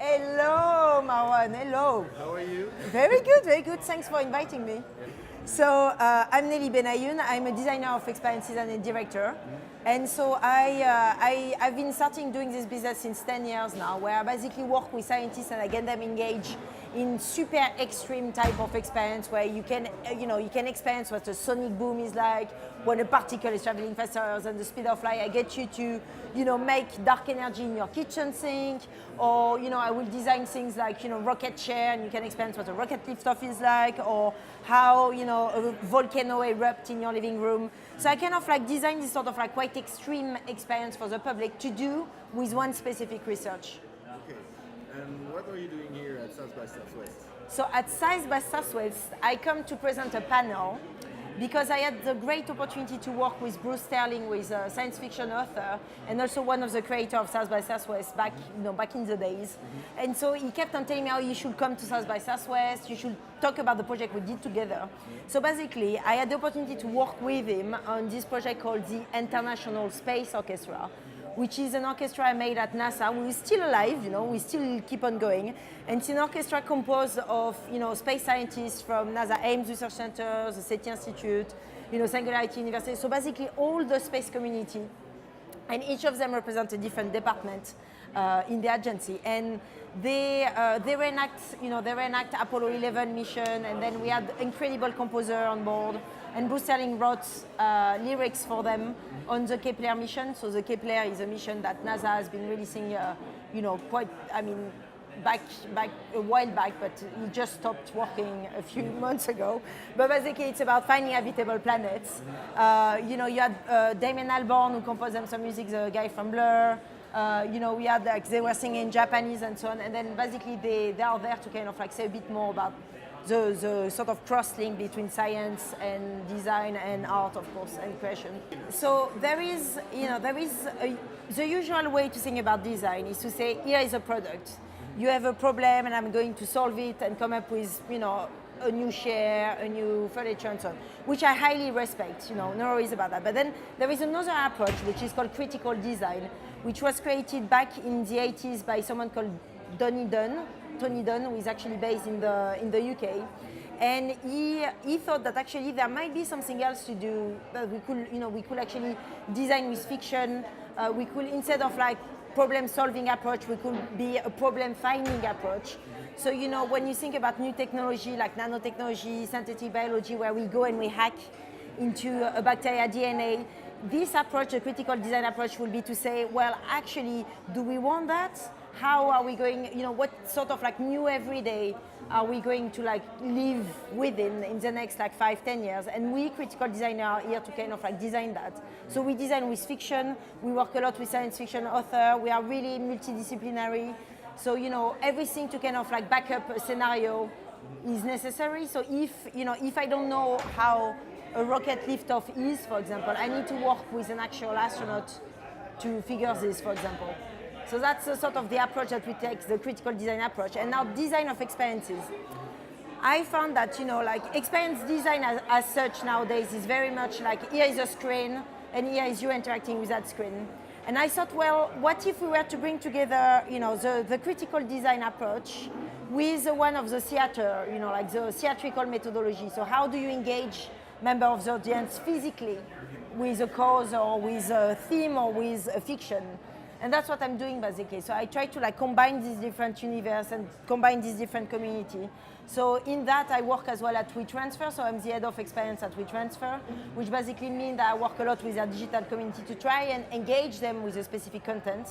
Hello, Marwan. Hello. How are you? Very good, very good. Thanks for inviting me. So I'm Nelly Ben Hayoun. I'm a designer of experiences and a director. And so I've been starting doing this business since 10 years now, where I basically work with scientists and I get them engaged in super extreme type of experience where you can experience what a sonic boom is like, when a particle is traveling faster than the speed of light. I get you to, make dark energy in your kitchen sink, or, I will design things like, rocket chair, and you can experience what a rocket liftoff is like, or how, a volcano erupt in your living room. So I kind of design this sort of quite extreme experience for the public to do with one specific research. Okay. And what are you doing here at South by Southwest? So at South by Southwest, I come to present a panel because I had the great opportunity to work with Bruce Sterling, who is a science fiction author and also one of the creators of South by Southwest back in the days. Mm-hmm. And so he kept on telling me how you should come to South by Southwest, you should talk about the project we did together. Mm-hmm. So basically, I had the opportunity to work with him on this project called the International Space Orchestra, which is an orchestra I made at NASA. We're still alive, we still keep on going. And it's an orchestra composed of, space scientists from NASA Ames Research Center, the SETI Institute, Singularity University. So basically all the space community. And each of them represents a different department in the agency. And they reenact Apollo 11 mission, and then we had incredible composer on board. And Bruce Sterling wrote lyrics for them on the Kepler mission. So the Kepler is a mission that NASA has been releasing, back a while back, but he just stopped working a few months ago. But basically, it's about finding habitable planets. You had Damien Albarn, who composed them some music, the guy from Blur. We had they were singing in Japanese and so on. And then basically, they are there to kind of say a bit more about the sort of cross-link between science and design and art, of course, and creation. So the usual way to think about design is to say, here is a product. You have a problem and I'm going to solve it and come up with, a new chair, a new furniture and so on, which I highly respect, no worries about that. But then there is another approach, which is called critical design, which was created back in the 80s by someone called Tony Dunn, who is actually based in the UK. And he thought that actually there might be something else to do, that we could actually design with fiction. We could, instead of problem-solving approach, we could be a problem-finding approach. So, when you think about new technology like nanotechnology, synthetic biology, where we go and we hack into a bacteria DNA, this approach, the critical design approach, will be to say, well, actually, do we want that? How are we going, what sort of new everyday are we going to live within in the next 5-10 years? And we critical designers are here to kind of design that. So we design with fiction, we work a lot with science fiction authors, we are really multidisciplinary. So, everything to kind of back up a scenario is necessary. So if I don't know how a rocket liftoff is, for example, I need to work with an actual astronaut to figure this, for example. So that's sort of the approach that we take, the critical design approach. And now design of experiences. I found that, experience design as such nowadays is very much here is a screen and here is you interacting with that screen. And I thought, well, what if we were to bring together, the critical design approach with one of the theater, the theatrical methodology. So how do you engage members of the audience physically with a cause or with a theme or with a fiction? And that's what I'm doing basically. So I try to combine these different universe and combine these different community. So in that I work as well at WeTransfer. So I'm the head of experience at WeTransfer, which basically means that I work a lot with our digital community to try and engage them with a specific content.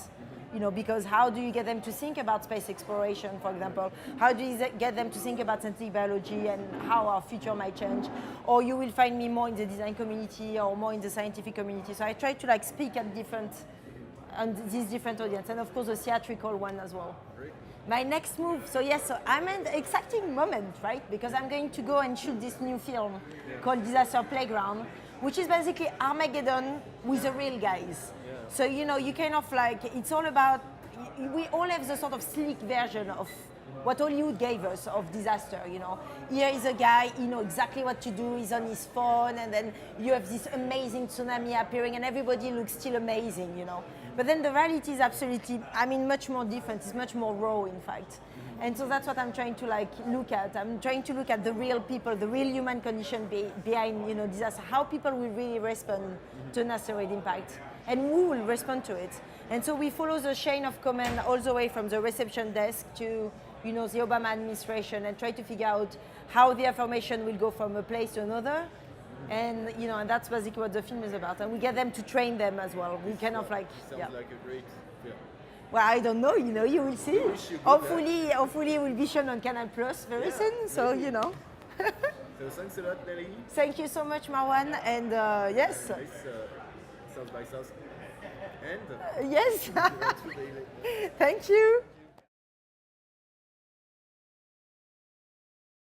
Because how do you get them to think about space exploration, for example? How do you get them to think about synthetic biology and how our future might change? Or you will find me more in the design community or more in the scientific community. So I try to speak at these different audience, and of course the theatrical one as well. Great. My next move, so I'm in an exciting moment, right? Because I'm going to go and shoot this new film called Disaster Playground, which is basically Armageddon with the real guys. Yeah. So you kind of it's all about, we all have the sort of sleek version of what Hollywood gave us of disaster, you know. Here is a guy, he knows exactly what to do, he's on his phone, and then you have this amazing tsunami appearing, and everybody looks still amazing, you know. But then the reality is absolutely, I mean, much more different. It's much more raw, in fact. And so that's what I'm trying to like look at. I'm trying to look at the real people, the real human condition behind, you know, disaster. How people will really respond to an asteroid impact, and who will respond to it. And so we follow the chain of command all the way from the reception desk to, you know, the Obama administration, and try to figure out how the information will go from a place to another. And you know, and that's basically what the film is about. And we get them to train them as well. We kind of like, Sounds like a great film. well, I don't know, you know, you will see. wish you good Hopefully it will be shown on Canal Plus very soon. So maybe. you know. So thanks a lot, Nelly. Thank you so much, Marwan. And yes, Nice South by South. And yes. today. Thank you.